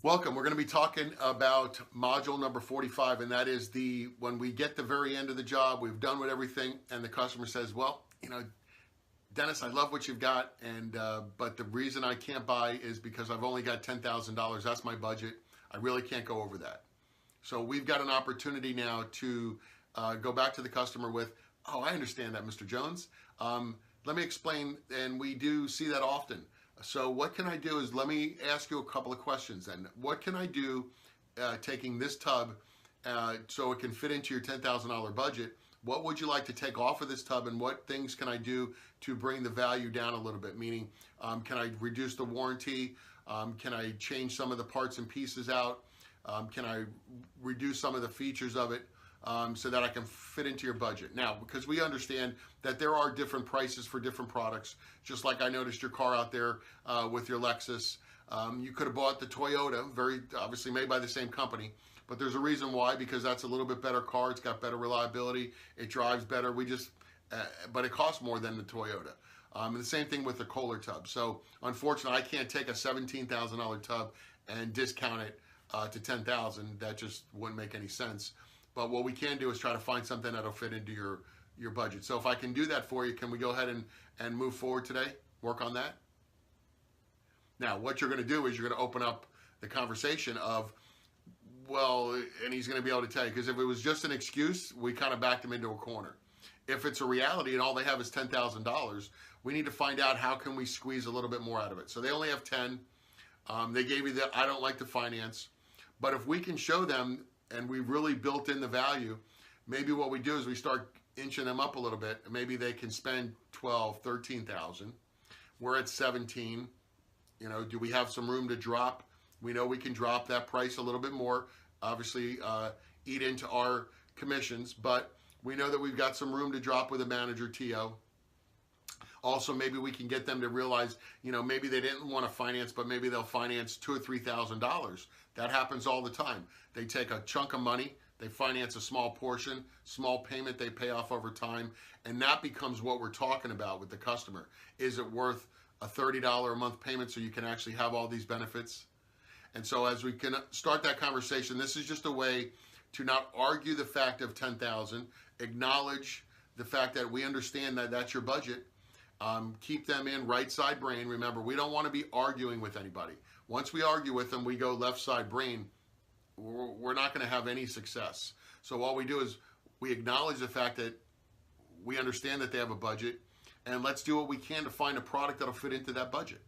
Welcome. We're going to be talking about module number 45, and that is when we get the very end of the job, we've done with everything, and the customer says, well, Dennis, I love what you've got, but the reason I can't buy is because I've only got $10,000. That's my budget. I really can't go over that. So we've got an opportunity now to go back to the customer with, oh, I understand that, Mr. Jones. Let me explain, and we do see that often. So what can I do is, let me ask you a couple of questions then. What can I do taking this tub so it can fit into your $10,000 budget? What would you like to take off of this tub, and what things can I do to bring the value down a little bit? Meaning, can I reduce the warranty? Can I change some of the parts and pieces out? Can I reduce some of the features of it so that I can fit into your budget? Now, because we understand that there are different prices for different products, just like I noticed your car out there with your Lexus. You could have bought the Toyota, very obviously made by the same company, but there's a reason why, because that's a little bit better car. It's got better reliability. It drives better. But it costs more than the Toyota. And the same thing with the Kohler tub. So unfortunately, I can't take a $17,000 tub and discount it to $10,000. That just wouldn't make any sense. But what we can do is try to find something that'll fit into your budget. So if I can do that for you, can we go ahead and move forward today? Work on that? Now, what you're going to do is you're going to open up the conversation of, well, and he's going to be able to tell you, because if it was just an excuse, we kind of backed him into a corner. If it's a reality and all they have is $10,000, we need to find out how can we squeeze a little bit more out of it. So they only have 10. They gave you the, I don't like to finance. But if we can show them, and we really built in the value, maybe what we do is we start inching them up a little bit. Maybe they can spend 12, 13,000. We're at 17. Do we have some room to drop? We know we can drop that price a little bit more, obviously eat into our commissions, but we know that we've got some room to drop with a manager TO. Also, maybe we can get them to realize, maybe they didn't want to finance, but maybe they'll finance $2,000 or $3,000. That happens all the time. They take a chunk of money, they finance a small portion, small payment they pay off over time, and that becomes what we're talking about with the customer. Is it worth a $30 a month payment so you can actually have all these benefits? And so as we can start that conversation, this is just a way to not argue the fact of 10,000, acknowledge the fact that we understand that that's your budget. Keep them in right side brain. Remember, we don't want to be arguing with anybody. Once we argue with them, we go left side brain. We're not going to have any success. So all we do is we acknowledge the fact that we understand that they have a budget, and let's do what we can to find a product that'll fit into that budget.